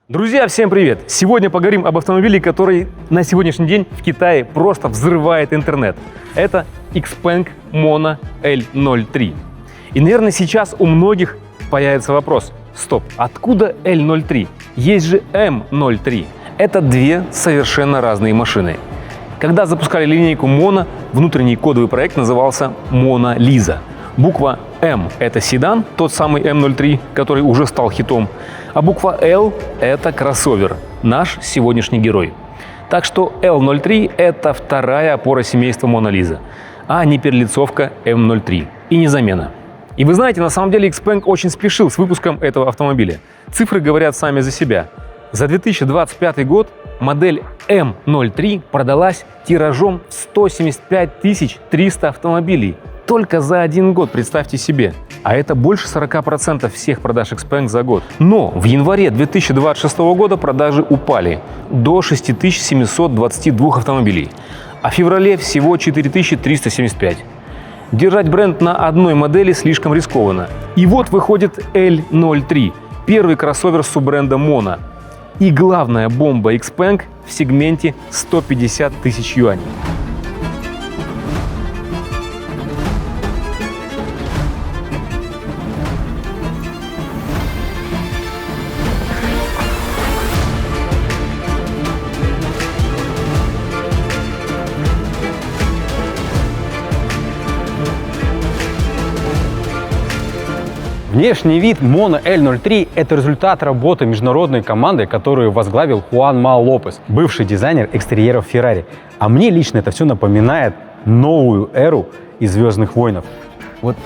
Друзья, всем привет! Сегодня поговорим об автомобиле, который на сегодняшний день в Китае просто взрывает интернет. Это XPeng Mona L03. И, наверное, сейчас у многих появится вопрос. Стоп, откуда L03? Есть же M03. Это две совершенно разные машины. Когда запускали линейку Mona, внутренний кодовый проект назывался Mona Lisa. Буква М – это седан, тот самый М03, который уже стал хитом, а буква Л – это кроссовер, наш сегодняшний герой. Так что L03 – это вторая опора семейства Mona Lisa, а не перелицовка М03 и не замена. И вы знаете, на самом деле XPeng очень спешил с выпуском этого автомобиля. Цифры говорят сами за себя. За 2025 год модель М03 продалась тиражом в 175 300 автомобилей. Только за один год, представьте себе. А это больше 40% всех продаж XPeng за год. Но в январе 2026 года продажи упали до 6722 автомобилей, а в феврале всего 4375. Держать бренд на одной модели слишком рискованно. И вот выходит L03, первый кроссовер суббренда Mona. И главная бомба XPeng в сегменте 150 тысяч юаней. Внешний вид Mona L03 – это результат работы международной команды, которую возглавил Хуан Ма Лопес, бывший дизайнер экстерьеров Ferrari. А мне лично это все напоминает новую эру из «Звездных войнов». Вот,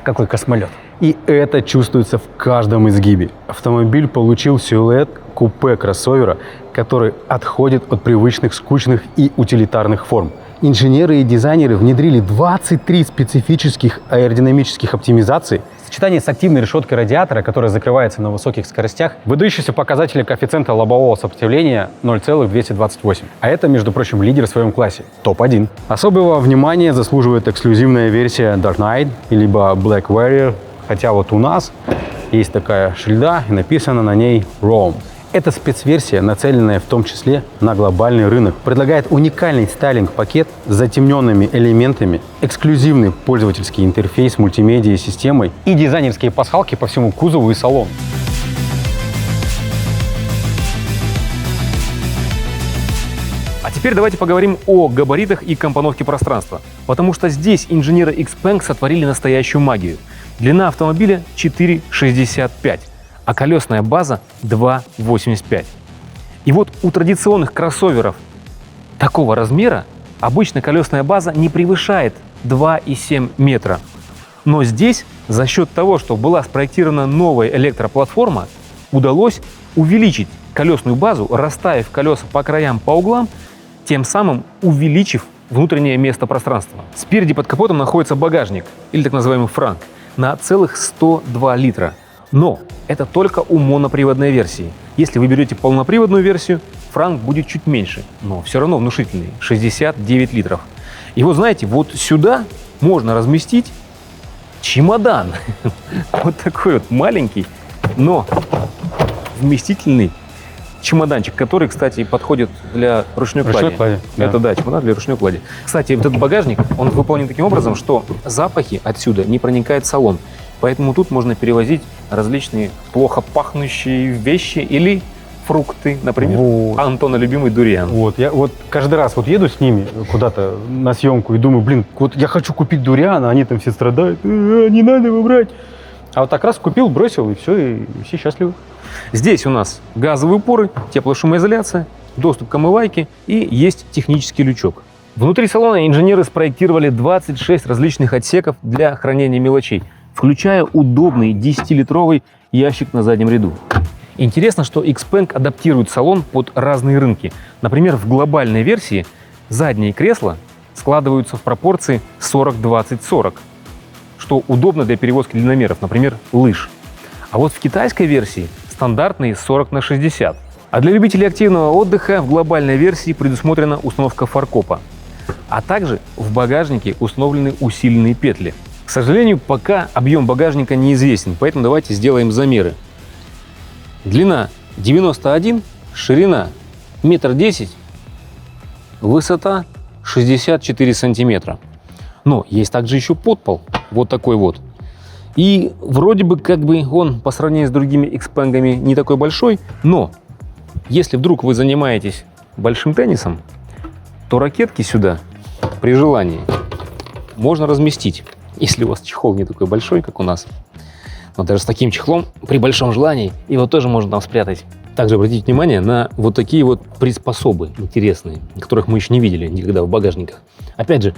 какой космолет. И это чувствуется в каждом изгибе. Автомобиль получил силуэт купе-кроссовера, который отходит от привычных скучных и утилитарных форм. Инженеры и дизайнеры внедрили 23 специфических аэродинамических оптимизаций. Сочетание с активной решеткой радиатора, которая закрывается на высоких скоростях, выдающиеся показатели коэффициента лобового сопротивления 0,228. А это, между прочим, лидер в своем классе, топ-1. Особого внимания заслуживает эксклюзивная версия Dark Knight, либо Black Warrior, хотя вот у нас есть такая шильда и написано на ней Rome. Эта спецверсия, нацеленная в том числе на глобальный рынок, предлагает уникальный стайлинг-пакет с затемненными элементами, эксклюзивный пользовательский интерфейс мультимедиа-системой и дизайнерские пасхалки по всему кузову и салону. А теперь давайте поговорим о габаритах и компоновке пространства, потому что здесь инженеры XPeng сотворили настоящую магию. Длина автомобиля 4,65. а колесная база 2,85. И вот у традиционных кроссоверов такого размера обычно колесная база не превышает 2,7 метра. Но здесь за счет того, что была спроектирована новая электроплатформа, удалось увеличить колесную базу, расставив колеса по краям, по углам, тем самым увеличив внутреннее место пространства. Спереди под капотом находится багажник, или так называемый франк, на целых 102 литра. Но это только у моноприводной версии. Если вы берете полноприводную версию, франк будет чуть меньше, но все равно внушительный – 69 литров. И вот знаете, вот сюда можно разместить чемодан. Вот такой вот маленький, но вместительный чемоданчик, который, кстати, подходит для ручной клади. Это да, чемодан для ручной клади. Кстати, вот этот багажник, он выполнен таким образом, что запахи отсюда не проникают в салон. Поэтому тут можно перевозить различные плохо пахнущие вещи или фрукты, например, вот. Антона любимый дуриан. Вот, я вот каждый раз вот еду с ними куда-то на съемку и думаю, блин, вот я хочу купить дуриан, а они там все страдают, не надо его брать. А вот так раз купил, бросил, и все счастливы. Здесь у нас газовые упоры, теплошумоизоляция, доступ к омывайке и есть технический лючок. Внутри салона инженеры спроектировали 26 различных отсеков для хранения мелочей, включая удобный 10-литровый ящик на заднем ряду. Интересно, что XPeng адаптирует салон под разные рынки. Например, в глобальной версии задние кресла складываются в пропорции 40-20-40, что удобно для перевозки длинномеров, например, лыж. А вот в китайской версии стандартные 40/60. А для любителей активного отдыха в глобальной версии предусмотрена установка фаркопа. А также в багажнике установлены усиленные петли. К сожалению, пока объем багажника неизвестен, поэтому давайте сделаем замеры. Длина 91, ширина 1,10 м, высота 64 сантиметра. Но есть также еще подпол, вот такой вот. И вроде бы как бы он по сравнению с другими Xpeng не такой большой, но если вдруг вы занимаетесь большим теннисом, то ракетки сюда при желании можно разместить, если у вас чехол не такой большой, как у нас. Но даже с таким чехлом при большом желании его тоже можно там спрятать. Также обратите внимание на вот такие вот приспособы интересные, которых мы еще не видели никогда в багажниках. Опять же,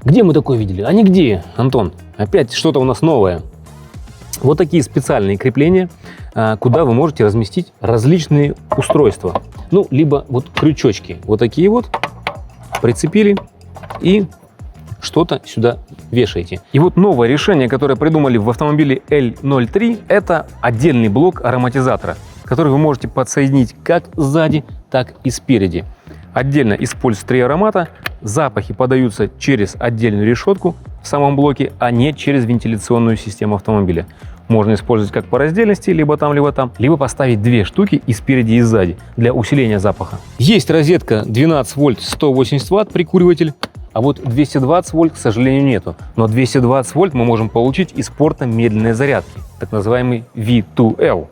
где мы такое видели? А нигде, Антон. Опять что-то у нас новое. Вот такие специальные крепления, куда вы можете разместить различные устройства. Ну, либо вот крючочки. Вот такие вот прицепили и что-то сюда вешаете. И вот новое решение, которое придумали в автомобиле L03, это отдельный блок ароматизатора, который вы можете подсоединить как сзади, так и спереди. Отдельно используются 3 аромата. Запахи подаются через отдельную решетку в самом блоке, а не через вентиляционную систему автомобиля. Можно использовать как по раздельности, либо там, либо поставить 2 штуки и спереди, и сзади для усиления запаха. Есть розетка 12 вольт 180 ватт прикуриватель, а вот 220 вольт, к сожалению, нету. Но 220 вольт мы можем получить из порта медленной зарядки, так называемый V2L,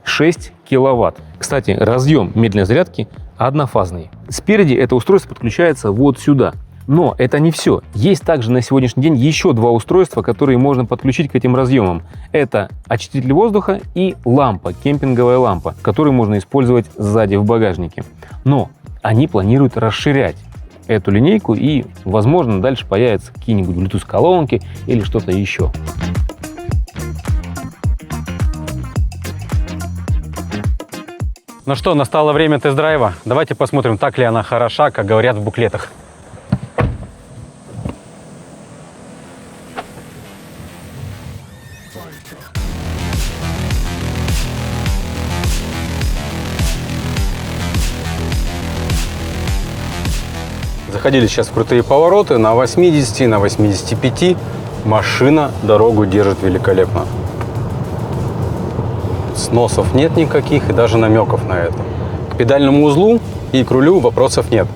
6 киловатт. Кстати, разъем медленной зарядки однофазный. Спереди это устройство подключается вот сюда. Но это не все. Есть также на сегодняшний день еще 2 устройства, которые можно подключить к этим разъемам. Это очиститель воздуха и лампа, кемпинговая лампа, которую можно использовать сзади в багажнике. Но они планируют расширять эту линейку, и, возможно, дальше появятся какие-нибудь Bluetooth-колонки или что-то еще. Ну что, настало время тест-драйва. Давайте посмотрим, так ли она хороша, как говорят в буклетах. Заходили сейчас в крутые повороты на 80, на 85. Машина дорогу держит великолепно. Сносов нет никаких и даже намеков на это. К педальному узлу и к рулю вопросов нет.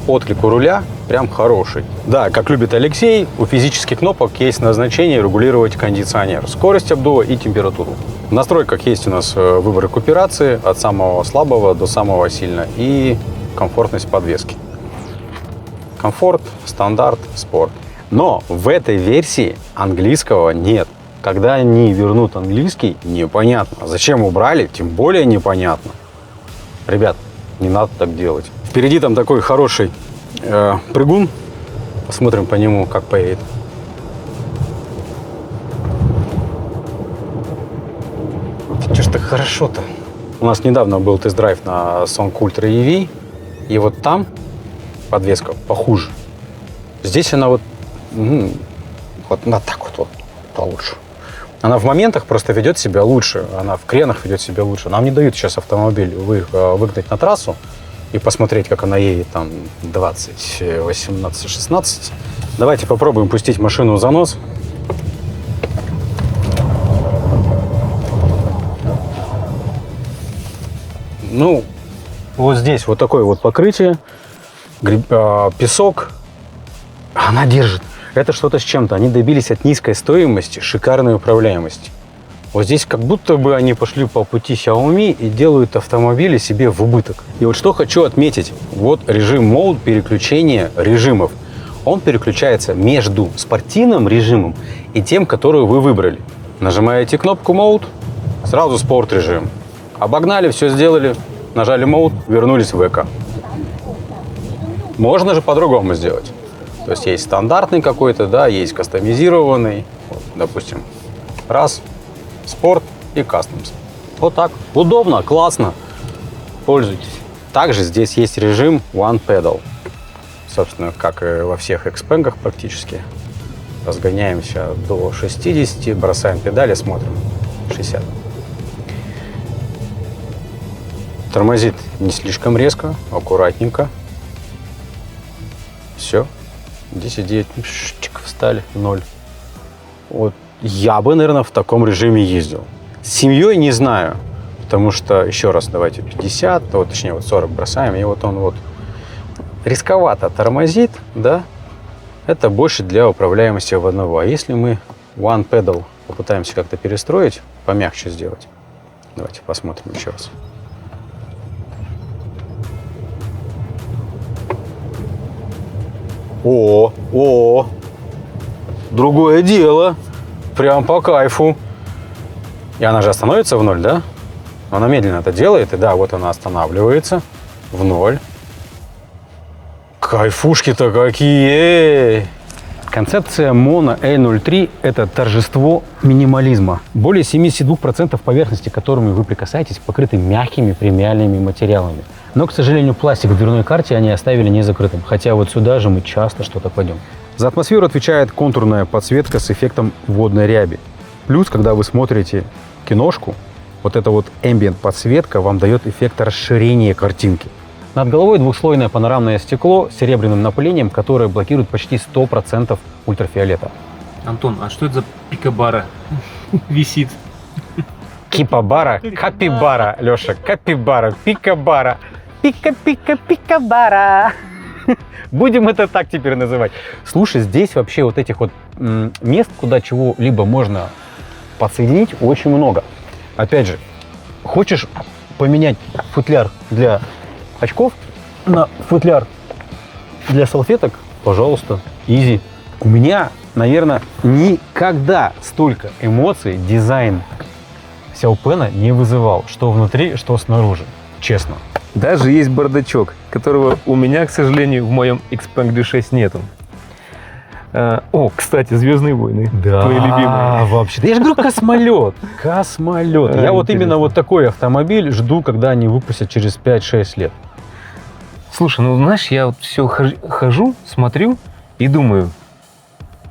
Отклик у руля прям хороший. Да, как любит Алексей, у физических кнопок есть назначение регулировать кондиционер, скорость обдува и температуру. В настройках есть у нас выбор рекуперации от самого слабого до самого сильного и комфортность подвески. Комфорт, стандарт, спорт. Но в этой версии английского нет. Когда они вернут английский, непонятно. Зачем убрали, тем более непонятно. Ребят, не надо так делать. Впереди там такой хороший прыгун. Посмотрим по нему, как поедет. Что ж так хорошо-то? У нас недавно был тест-драйв на Song Ultra EV. И вот там подвеска похуже. Здесь она вот на так вот получше. Она в моментах просто ведет себя лучше, она в кренах ведет себя лучше. Нам не дают сейчас автомобиль выгнать на трассу и посмотреть, как она едет там 20, 18, 16. Давайте попробуем пустить машину в занос. Ну, вот здесь вот такое вот покрытие, песок, она держит. Это что-то с чем-то. Они добились от низкой стоимости шикарной управляемости. Вот здесь как будто бы они пошли по пути Xiaomi и делают автомобили себе в убыток. И вот что хочу отметить. Вот режим Mode, переключение режимов. Он переключается между спортивным режимом и тем, который вы выбрали. Нажимаете кнопку Mode, сразу спорт режим. Обогнали, все сделали, нажали Mode, вернулись в эко. Можно же по-другому сделать. То есть есть стандартный какой-то, да, есть кастомизированный. Вот, допустим, раз, спорт и кастомс. Вот так. Удобно, классно. Пользуйтесь. Также здесь есть режим One Pedal. Собственно, как и во всех Xpeng практически. Разгоняемся до 60, бросаем педали, смотрим. 60. Тормозит не слишком резко, аккуратненько. Все. 10-9, встали, 0. Вот я бы, наверное, в таком режиме ездил. С семьей не знаю. Потому что, еще раз, давайте 50, вот, точнее, вот 40 бросаем, и вот он вот рисковато тормозит, да, это больше для управляемости в одного. А если мы One Pedal попытаемся как-то перестроить, помягче сделать, давайте посмотрим еще раз. О, другое дело, прям по кайфу. И она же остановится в ноль, да? Она медленно это делает, и да, вот она останавливается в ноль. Кайфушки-то какие! Концепция Mono L03 – это торжество минимализма. Более 72% поверхности, к которыми вы прикасаетесь, покрыты мягкими премиальными материалами. Но, к сожалению, пластик в дверной карте они оставили не закрытым, хотя вот сюда же мы часто что-то кладем. За атмосферу отвечает контурная подсветка с эффектом водной ряби. Плюс, когда вы смотрите киношку, вот эта вот ambient подсветка вам дает эффект расширения картинки. Над головой двухслойное панорамное стекло с серебряным напылением, которое блокирует почти 100% ультрафиолета. Антон, а что это за пикабара висит? Кипабара, капибара, Леша, капибара, пикабара, пика-пика-пикабара. Будем это так теперь называть. Слушай, здесь вообще вот этих вот мест, куда чего-либо можно подсоединить, очень много. Опять же, хочешь поменять футляр для очков на футляр для салфеток, пожалуйста, изи. У меня, наверное, никогда столько эмоций дизайн Сяопена не вызывал, что внутри, что снаружи, честно. Даже есть бардачок, которого у меня, к сожалению, в моем Xpeng G6 нету. О, кстати, «Звездные войны». Да, твои любимые. вообще. Я же говорю, космолет. Космолет. Я вот именно вот такой автомобиль жду, когда они выпустят через 5-6 лет. Слушай, ну знаешь, я вот все хожу, смотрю и думаю,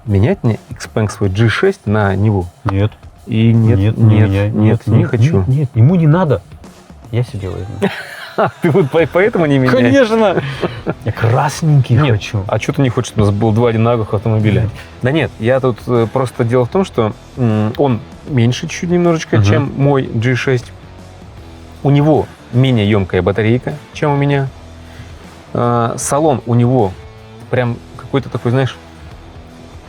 менять мне Xpeng свой G6 на него? Нет. И не хочу. Нет, ему не надо. Я себе делаю. Ты вот поэтому не меняешь? Конечно. Я красненький хочу. А что ты не хочешь, чтобы у нас было два одинаковых автомобиля? Да нет, я тут просто дело в том, что он меньше чуть-чуть немножечко, чем мой G6. У него менее емкая батарейка, чем у меня. Салон у него прям какой-то такой, знаешь,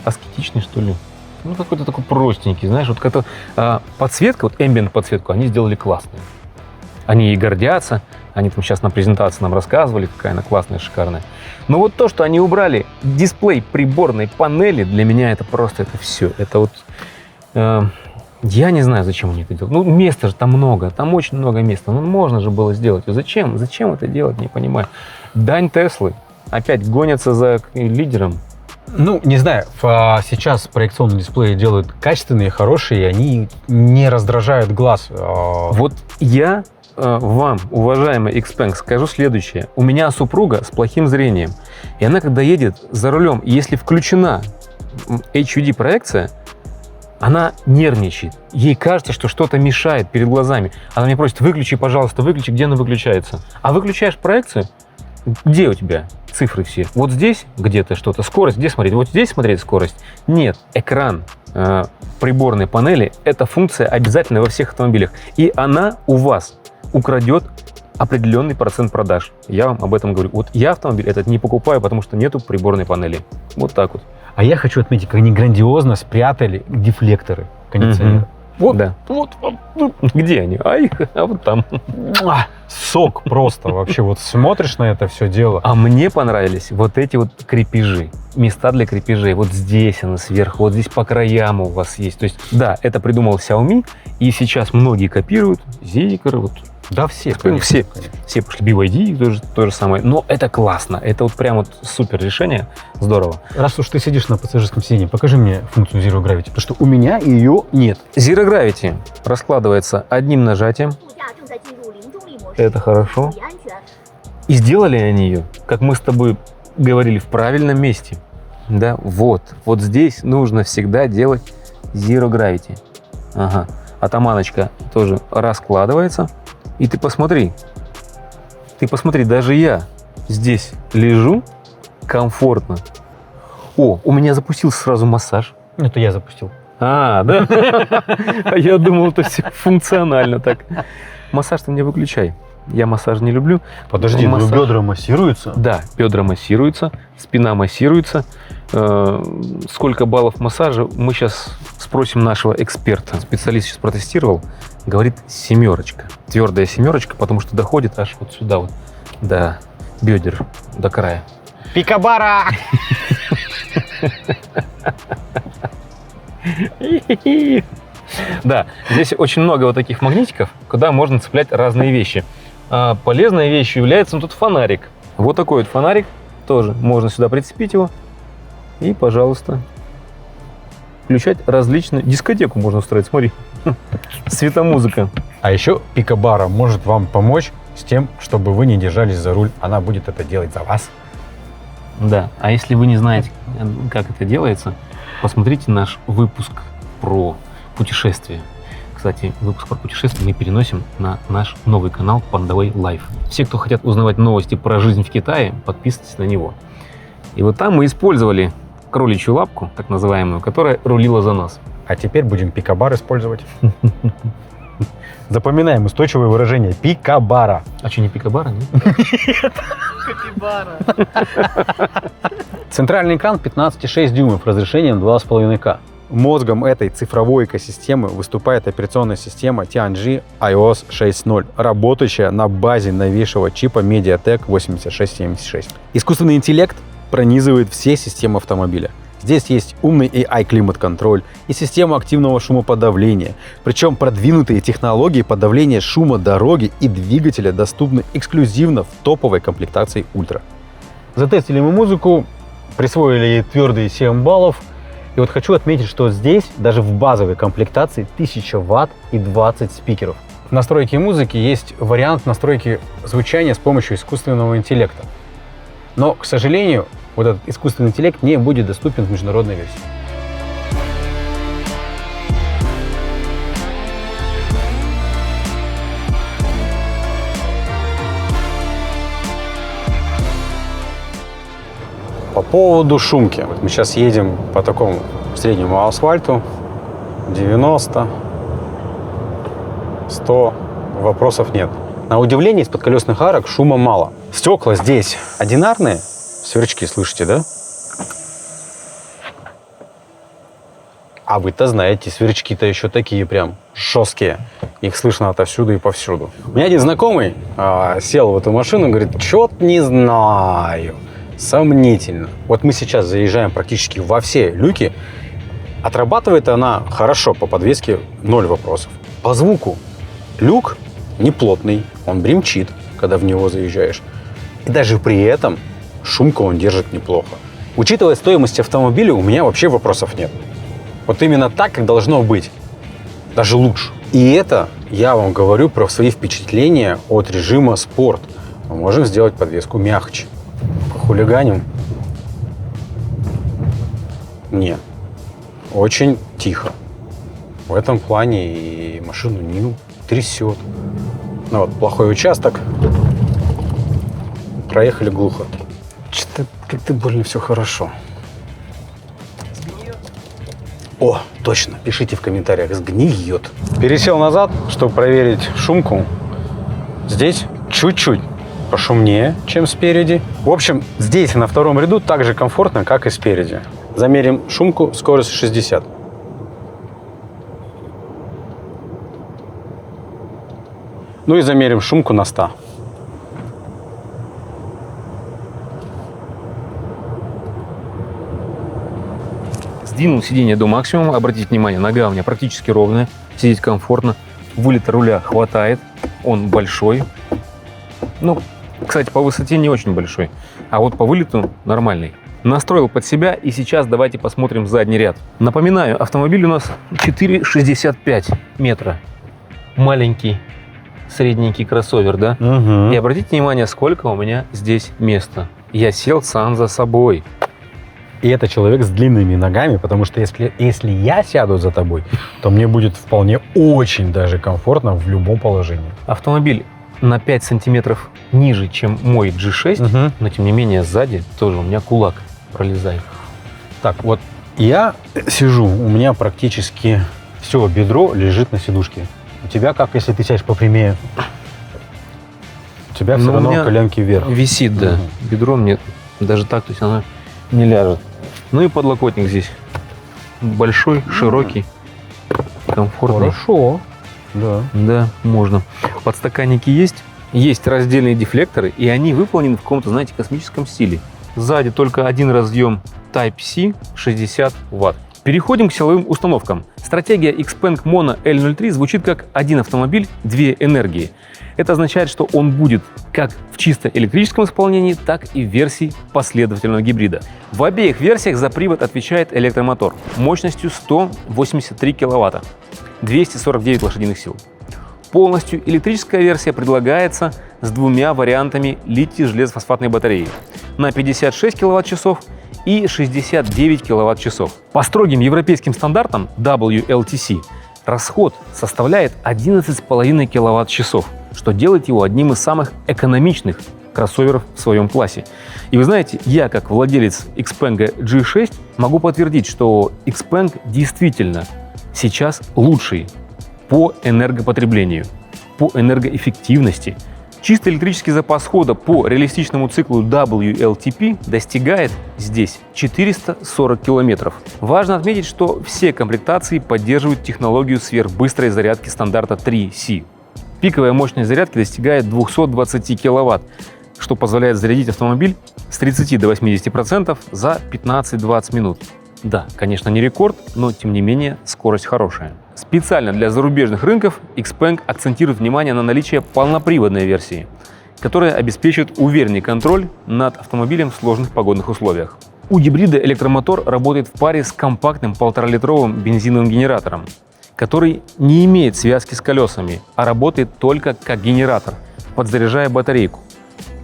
аскетичный, что ли. Ну, какой-то такой простенький, знаешь, вот как-то подсветка, вот ambient подсветку они сделали классную. Они ей гордятся, они там сейчас на презентации нам рассказывали, какая она классная, шикарная. Но вот то, что они убрали дисплей приборной панели, для меня это просто, это все. Это вот, я не знаю, зачем они это делают. Ну, места же там много, там очень много места, ну, можно же было сделать. Зачем? Зачем это делать, не понимаю. Дань Теслы, опять гонятся за лидером. Ну, не знаю, сейчас проекционные дисплеи делают качественные, хорошие, и они не раздражают глаз. Вот я вам, уважаемый Xpeng, скажу следующее. У меня супруга с плохим зрением, и она, когда едет за рулем, если включена HUD-проекция, она нервничает. Ей кажется, что что-то мешает перед глазами. Она мне просит, выключи, пожалуйста, выключи, где она выключается. А выключаешь проекцию, где у тебя цифры все? Вот здесь где-то что-то. Скорость где смотреть? Вот здесь смотреть скорость? Нет. Экран приборной панели – это функция обязательная во всех автомобилях. И она у вас украдет определенный процент продаж. Я вам об этом говорю. Вот я автомобиль этот не покупаю, потому что нету приборной панели. Вот так вот. А я хочу отметить, как они грандиозно спрятали дефлекторы кондиционера. Вот, да. Вот. Где они? А вот там. Сок просто вообще. Вот смотришь на это все дело. А мне понравились вот эти вот крепежи. Места для крепежей. Вот здесь она сверху, вот здесь по краям у вас есть. То есть, да, это придумал Xiaomi. И сейчас многие копируют. Zeekr, вот. Да, все. Все пошли. BYD, то же самое. Но это классно. Это вот прям вот супер решение. Здорово. Раз уж ты сидишь на пассажирском сиденье, покажи мне функцию Zero Gravity, потому что у меня ее нет. Zero Gravity раскладывается одним нажатием. Это хорошо. И сделали они ее, как мы с тобой говорили, в правильном месте. Да, вот здесь нужно всегда делать Zero Gravity. Ага. Атаманочка тоже раскладывается. И ты посмотри, даже я здесь лежу комфортно. О, у меня запустился сразу массаж. Это я запустил. А, да? А я думал, это все функционально так. Массаж ты не выключай. Я массаж не люблю. Подожди, ну Массаж. бедра массируются? Да, бедра массируются, спина массируется. Сколько баллов массажа, мы сейчас спросим нашего эксперта. Специалист сейчас протестировал, говорит 7. Твердая 7, потому что доходит аж вот сюда вот, до бедер, до края. Пикабара! Да, здесь очень много вот таких магнитиков, куда можно цеплять разные вещи. А полезной вещью является тут фонарик. Вот такой вот фонарик тоже. Можно сюда прицепить его. И, пожалуйста, включать различные... Дискотеку можно устроить, смотри. Светомузыка. А еще Пикабара может вам помочь с тем, чтобы вы не держались за руль. Она будет это делать за вас. Да, а если вы не знаете, как это делается, посмотрите наш выпуск про путешествия. Кстати, выпуск про путешествия мы переносим на наш новый канал Pandaway Life. Все, кто хотят узнавать новости про жизнь в Китае, подписывайтесь на него. И вот там мы использовали кроличью лапку, так называемую, которая рулила за нас. А теперь будем Пикабар использовать. Запоминаем устойчивое выражение Пикабара. А что, не Пикабара, нет? Центральный экран 15,6 дюймов разрешением 2,5К. Мозгом этой цифровой экосистемы выступает операционная система Tianji iOS 6.0, работающая на базе новейшего чипа MediaTek 8676. Искусственный интеллект пронизывает все системы автомобиля. Здесь есть умный AI-климат-контроль и система активного шумоподавления. Причем продвинутые технологии подавления шума дороги и двигателя доступны эксклюзивно в топовой комплектации Ультра. Затестили мы музыку, присвоили ей твердые 7 баллов. И вот хочу отметить, что здесь даже в базовой комплектации 1000 Вт и 20 спикеров. В настройке музыки есть вариант настройки звучания с помощью искусственного интеллекта. Но, к сожалению, вот этот искусственный интеллект не будет доступен в международной версии. По поводу шумки. Вот мы сейчас едем по такому среднему асфальту. 90, 100, вопросов нет. На удивление, из подколесных арок шума мало. Стекла здесь одинарные. Сверчки слышите, да? А вы-то знаете, сверчки-то еще такие прям жесткие. Их слышно отовсюду и повсюду. У меня один знакомый сел в эту машину и говорит, чё-то не знаю. Сомнительно. Вот мы сейчас заезжаем практически во все люки. Отрабатывает она хорошо, по подвеске 0 вопросов. По звуку люк не плотный, он бремчит, когда в него заезжаешь. И даже при этом шумку он держит неплохо. Учитывая стоимость автомобиля, у меня вообще вопросов нет. Вот именно так, как должно быть. Даже лучше. И это я вам говорю про свои впечатления от режима спорт. Мы можем сделать подвеску мягче. Хулиганим? Не. Очень тихо. В этом плане и машину не трясет. Ну вот, плохой участок. Проехали глухо. Что-то как-то больно все хорошо. О, точно, пишите в комментариях, сгниет. Пересел назад, чтобы проверить шумку. Здесь чуть-чуть пошумнее, чем спереди. В общем, здесь на втором ряду так же комфортно, как и спереди. Замерим шумку, скорость 60. Ну и замерим шумку на 100. Сдвинул сиденье до максимума. Обратите внимание, нога у меня практически ровная. Сидеть комфортно. Вылета руля хватает. Он большой. Ну, кстати, по высоте не очень большой. А вот по вылету нормальный. Настроил под себя, и сейчас давайте посмотрим задний ряд. Напоминаю, автомобиль у нас 4,65 метра. Маленький, средненький кроссовер, да? Угу. И обратите внимание, сколько у меня здесь места. Я сел сам за собой. И это человек с длинными ногами, потому что если я сяду за тобой, то мне будет вполне очень даже комфортно в любом положении. Автомобиль на 5 сантиметров ниже, чем мой G6, но тем не менее сзади тоже у меня кулак пролезает. Так, вот я сижу, у меня практически все бедро лежит на сидушке. У тебя как, если ты сядешь попрямее? У тебя все Ну, у равно меня коленки вверх. Висит, да. Бедро мне даже так, то есть оно не ляжет. Ну и подлокотник здесь большой, широкий, комфортный. Хорошо. Да. Да, можно. Подстаканники есть. Есть раздельные дефлекторы, и они выполнены в каком-то, знаете, космическом стиле. Сзади только один разъем Type-C 60 Вт. Переходим к силовым установкам. Стратегия Xpeng Mono L03 звучит как один автомобиль, две энергии. Это означает, что он будет как в чисто электрическом исполнении, так и в версии последовательного гибрида. В обеих версиях за привод отвечает электромотор мощностью 183 кВт, 249 лошадиных сил. Полностью электрическая версия предлагается с двумя вариантами литий-железофосфатной батареи на 56 кВт-часов и 69 кВт-часов. По строгим европейским стандартам WLTC расход составляет 11,5 кВт-часов, что делает его одним из самых экономичных кроссоверов в своем классе. И вы знаете, я как владелец Xpeng G6 могу подтвердить, что Xpeng действительно сейчас лучший по энергопотреблению, по энергоэффективности. Чисто электрический запас хода по реалистичному циклу WLTP достигает здесь 440 километров. Важно отметить, что все комплектации поддерживают технологию сверхбыстрой зарядки стандарта 3C. Пиковая мощность зарядки достигает 220 киловатт, что позволяет зарядить автомобиль с 30 до 80% за 15-20 минут. Да, конечно, не рекорд, но тем не менее скорость хорошая. Специально для зарубежных рынков Xpeng акцентирует внимание на наличие полноприводной версии, которая обеспечивает уверенный контроль над автомобилем в сложных погодных условиях. У гибрида электромотор работает в паре с компактным 1,5-литровым бензиновым генератором, который не имеет связки с колесами, а работает только как генератор, подзаряжая батарейку,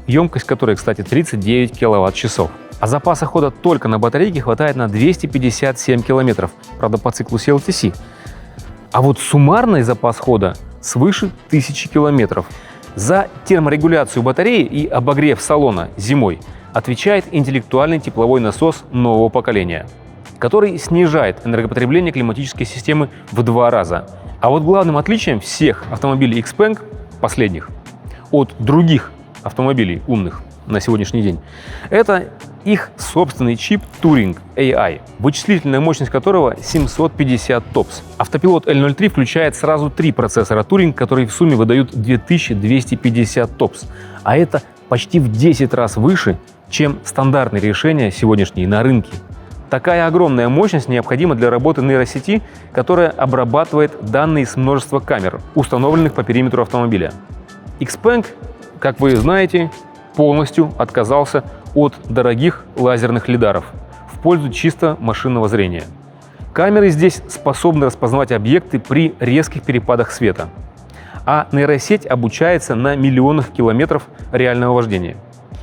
емкость которой, кстати, 39 киловатт-часов. А запаса хода только на батарейке хватает на 257 километров, правда по циклу CLTC. А вот суммарный запас хода свыше 1000 километров. За терморегуляцию батареи и обогрев салона зимой отвечает интеллектуальный тепловой насос нового поколения, который снижает энергопотребление климатической системы в 2 раза. А вот главным отличием всех автомобилей Xpeng, последних, от других автомобилей умных на сегодняшний день, это их собственный чип Turing AI, вычислительная мощность которого 750 ТОПС. Автопилот L03 включает сразу 3 процессора Turing, которые в сумме выдают 2250 ТОПС. А это почти в 10 раз выше, чем стандартные решения сегодняшние на рынке. Такая огромная мощность необходима для работы нейросети, которая обрабатывает данные с множества камер, установленных по периметру автомобиля. Xpeng, как вы знаете, полностью отказался от дорогих лазерных лидаров в пользу чисто машинного зрения. Камеры здесь способны распознавать объекты при резких перепадах света, а нейросеть обучается на миллионах километров реального вождения,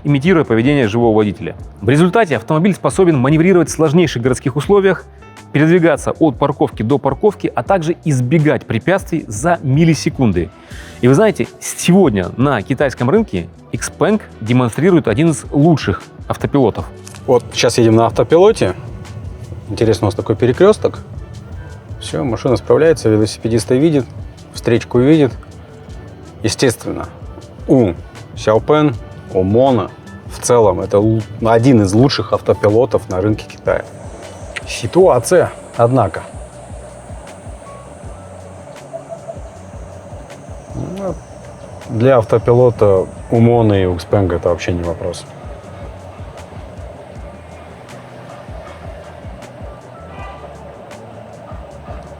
имитируя поведение живого водителя. В результате автомобиль способен маневрировать в сложнейших городских условиях, передвигаться от парковки до парковки, а также избегать препятствий за миллисекунды. И вы знаете, сегодня на китайском рынке Xpeng демонстрирует один из лучших автопилотов. Вот сейчас едем на автопилоте. Интересно, у нас такой перекресток. Все, машина справляется, велосипедиста видит, встречку видит. Естественно, у Xiaopeng, у Mono в целом это один из лучших автопилотов на рынке Китая. Ситуация, однако. Для автопилота у Mono и у Xpeng это вообще не вопрос.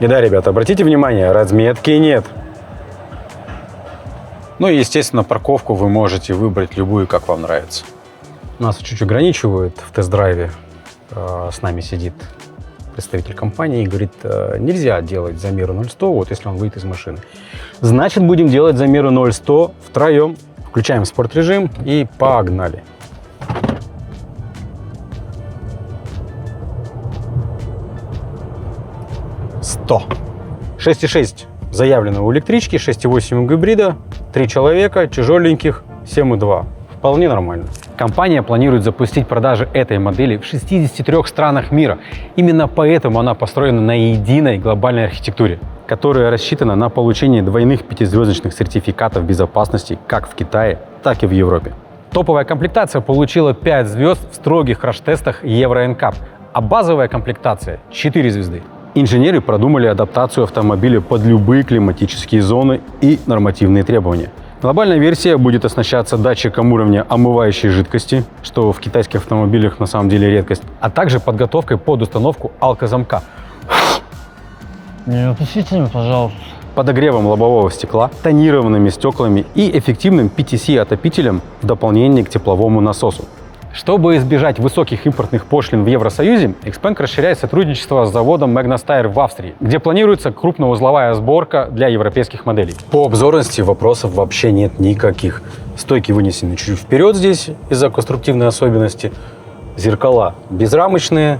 И да, ребята, обратите внимание, разметки нет. Ну и, естественно, парковку вы можете выбрать любую, как вам нравится. Нас чуть ограничивают в тест-драйве. С нами сидит представитель компании и говорит, нельзя делать замеры 0-100, вот если он выйдет из машины. Значит, будем делать замеры 0-100 втроем. Включаем спорт-режим и погнали. «100». 6,6 заявлено у электрички, 6,8 у гибрида, 3 человека, тяжеленьких, 7,2. Вполне нормально. Компания планирует запустить продажи этой модели в 63 странах мира. Именно поэтому она построена на единой глобальной архитектуре. которая рассчитана на получение двойных 5-звездочных сертификатов безопасности как в Китае, так и в Европе. Топовая комплектация получила 5 звезд в строгих краш-тестах Euro NCAP, а базовая комплектация — 4 звезды. Инженеры продумали адаптацию автомобиля под любые климатические зоны и нормативные требования. Глобальная версия будет оснащаться датчиком уровня омывающей жидкости, что в китайских автомобилях на самом деле редкость, а также подготовкой под установку алкозамка, Не отпустите меня, пожалуйста. подогревом лобового стекла, тонированными стеклами и эффективным PTC-отопителем в дополнение к тепловому насосу. Чтобы избежать высоких импортных пошлин в Евросоюзе, Xpeng расширяет сотрудничество с заводом Magna Steyr в Австрии, где планируется крупноузловая сборка для европейских моделей. По обзорности вопросов вообще нет никаких. Стойки вынесены чуть вперед здесь из-за конструктивной особенности. Зеркала безрамочные,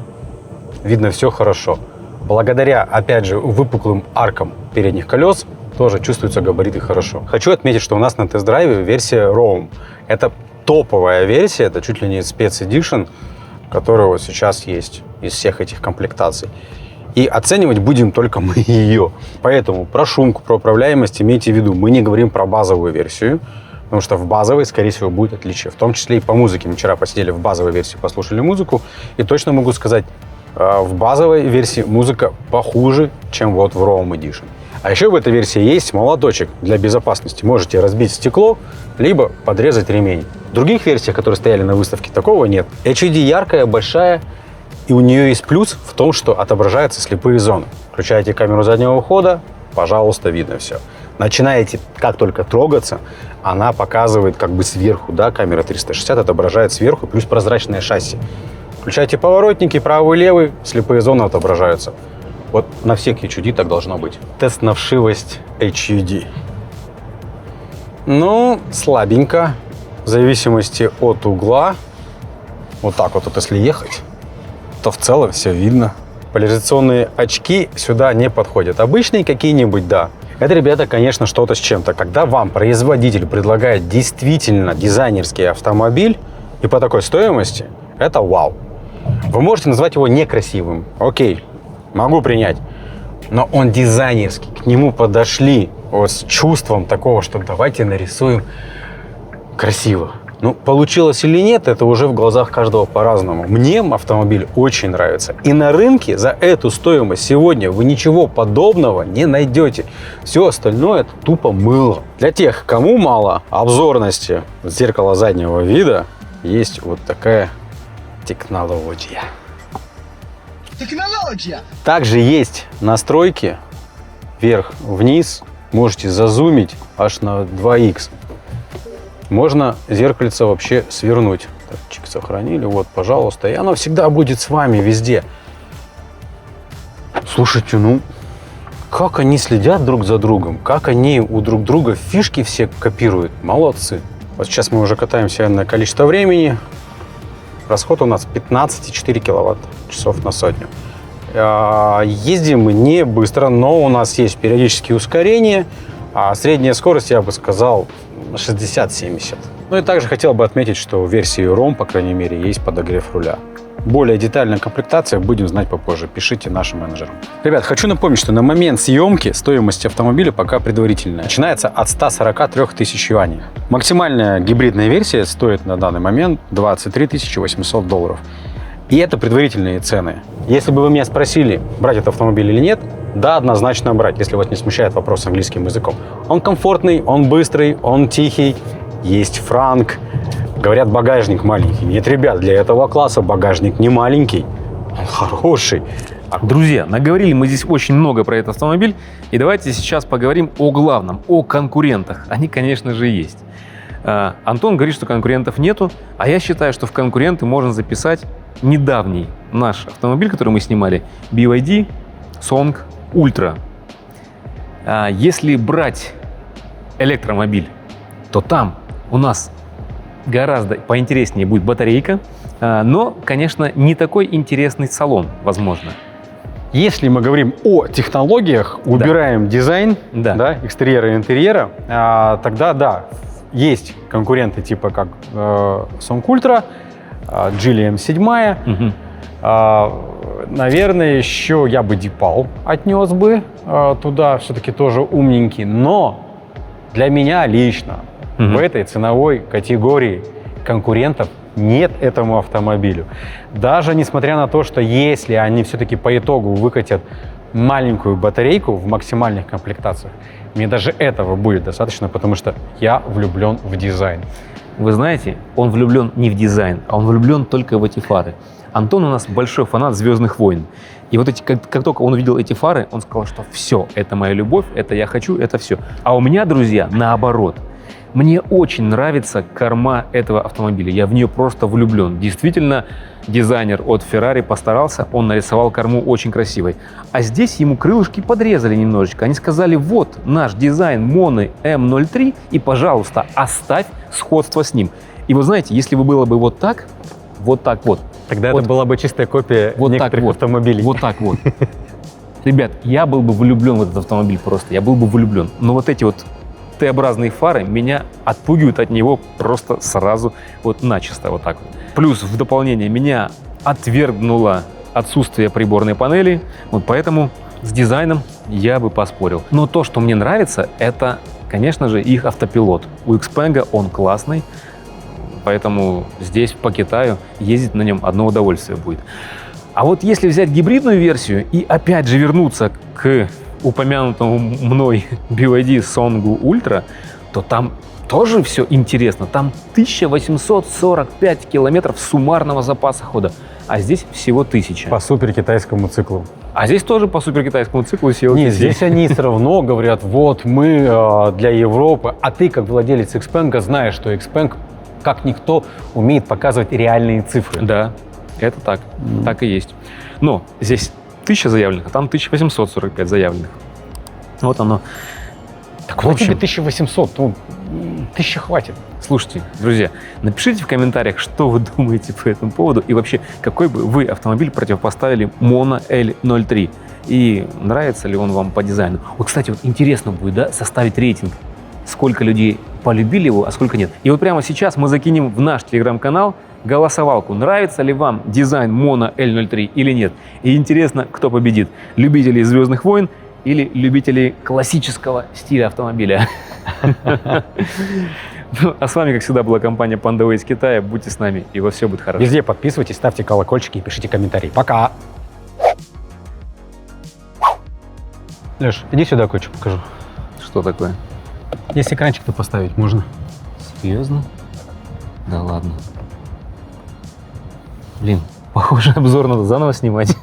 видно все хорошо. Благодаря, опять же, выпуклым аркам передних колес тоже чувствуются габариты хорошо. Хочу отметить, что у нас на тест-драйве версия Roam. Это топовая версия, это чуть ли не спец-эдишн, которая вот сейчас есть из всех этих комплектаций. И оценивать будем только мы ее. Поэтому про шумку, про управляемость имейте в виду. Мы не говорим про базовую версию, потому что в базовой, скорее всего, будет отличие. В том числе и по музыке. Мы вчера посидели в базовой версии, послушали музыку. И точно могу сказать, в базовой версии музыка похуже, чем вот в Roam Edition. А еще в этой версии есть молоточек для безопасности. Можете разбить стекло, либо подрезать ремень. В других версиях, которые стояли на выставке, такого нет. HUD яркая, большая, и у нее есть плюс в том, что отображаются слепые зоны. Включаете камеру заднего хода, пожалуйста, видно все. Начинаете как только трогаться, она показывает как бы сверху, да, камера 360 отображает сверху, плюс прозрачное шасси. Включаете поворотники, правый и левый, слепые зоны отображаются. Вот на всех HUD так должно быть. Тест на вшивость HUD. Ну, слабенько. В зависимости от угла. Вот так вот если ехать, то в целом все видно. Поляризационные очки сюда не подходят. Обычные какие-нибудь, да. Это, ребята, конечно, что-то с чем-то. Когда вам производитель предлагает действительно дизайнерский автомобиль и по такой стоимости, это вау. Вы можете назвать его некрасивым. Окей. Могу принять. Но он дизайнерский. К нему подошли вот с чувством такого, что давайте нарисуем красиво. Ну, получилось или нет, это уже в глазах каждого по-разному. Мне автомобиль очень нравится. И на рынке за эту стоимость сегодня вы ничего подобного не найдете. Все остальное это тупо мыло. Для тех, кому мало обзорности зеркала заднего вида, есть вот такая технология. Также есть настройки вверх-вниз. Можете зазумить аж на 2х. Можно зеркальце вообще свернуть. Так, чик, сохранили. Вот, пожалуйста. И оно всегда будет с вами везде. Слушайте, ну, как они следят друг за другом, как они у друг друга фишки все копируют. Молодцы. Вот сейчас мы уже катаемся на количество времени. Расход у нас 15,4 киловатт-часов на сотню. Ездим мы не быстро, но у нас есть периодические ускорения. А средняя скорость, я бы сказал, 60-70. Ну и также хотел бы отметить, что в версии ROM, по крайней мере, есть подогрев руля. Более детальная комплектация будем знать попозже. Пишите нашим менеджерам. Ребят, хочу напомнить, что на момент съемки стоимость автомобиля пока предварительная. Начинается от 143 тысяч юаней. Максимальная гибридная версия стоит на данный момент 23 800 долларов. И это предварительные цены. Если бы вы меня спросили, брать этот автомобиль или нет, да, однозначно брать, если вас не смущает вопрос с английским языком. Он комфортный, он быстрый, он тихий, есть франк. Говорят, багажник маленький. Нет, ребят, для этого класса багажник не маленький, он хороший. Друзья, наговорили мы здесь очень много про этот автомобиль, и давайте сейчас поговорим о главном, о конкурентах. Они, конечно же, есть. Антон говорит, что конкурентов нету, а я считаю, что в конкуренты можно записать недавний наш автомобиль, который мы снимали, BYD Song Ultra. Если брать электромобиль, то там у нас гораздо поинтереснее будет батарейка, но, конечно, не такой интересный салон, возможно. Если мы говорим о технологиях, убираем дизайн, да, экстерьера и интерьера, тогда да, есть конкуренты типа как Song Ultra, Geely M7. Наверное, еще я бы Дипал отнес бы туда, все-таки тоже умненький. Но для меня лично в этой ценовой категории конкурентов нет этому автомобилю. Даже несмотря на то, что если они все-таки по итогу выкатят маленькую батарейку в максимальных комплектациях, мне даже этого будет достаточно, потому что я влюблен в дизайн. Вы знаете, он влюблен не в дизайн, а он влюблен только в эти фары. Антон у нас большой фанат «Звездных войн». И вот эти, как только он увидел эти фары, он сказал, что все, это моя любовь, это я хочу, это все. А у меня, друзья, наоборот. Мне очень нравится корма этого автомобиля. Я в нее просто влюблен. Действительно, дизайнер от Ferrari постарался, он нарисовал корму очень красивой. А здесь ему крылышки подрезали немножечко. Они сказали, вот наш дизайн Моны М03, и, пожалуйста, оставь сходство с ним. И вы знаете, если бы было бы вот так вот, Тогда вот, это была бы чистая копия вот некоторых автомобилей. Вот так вот. Ребят, я был бы влюблен в этот автомобиль просто. Я был бы влюблен. Но вот эти вот Т-образные фары меня отпугивают от него просто сразу вот начисто вот так вот. Плюс в дополнение меня отвергнуло отсутствие приборной панели, вот поэтому с дизайном я бы поспорил. Но то, что мне нравится, это, конечно же, их автопилот. У Xpeng он классный, поэтому здесь по Китаю ездить на нем одно удовольствие будет. А вот если взять гибридную версию и опять же вернуться к упомянутому мной BYD Songu Ultra, то там тоже все интересно. Там 1845 километров суммарного запаса хода, а здесь всего 1000. По суперкитайскому циклу. А здесь тоже по суперкитайскому циклу всего Нет, 1000. здесь они все равно говорят, вот мы для Европы, а ты как владелец Xpeng знаешь, что Xpeng как никто умеет показывать реальные цифры. Да, это так, так и есть. Но здесь 1000 заявленных, а там 1845 заявленных. Вот оно. Так в вот тебе общем, 1800, ну, 1000 хватит. слушайте, друзья, напишите в комментариях, что вы думаете по этому поводу и вообще, какой бы вы автомобиль противопоставили Mono L03 и нравится ли он вам по дизайну. Вот, кстати, вот интересно будет, да, составить рейтинг, сколько людей полюбили его, а сколько нет. И вот прямо сейчас мы закинем в наш телеграм-канал голосовалку, нравится ли вам дизайн Mono L03 или нет. И интересно, кто победит, любители «Звездных войн» или любители классического стиля автомобиля. А с вами, как всегда, была компания PandaWay из Китая. Будьте с нами, и во все будет хорошо. Везде подписывайтесь, ставьте колокольчики и пишите комментарии. Пока! Леш, иди сюда, кое-что покажу. Что такое? Здесь экранчик-то поставить можно. Серьезно? Да ладно. Блин, похоже, обзор надо заново снимать.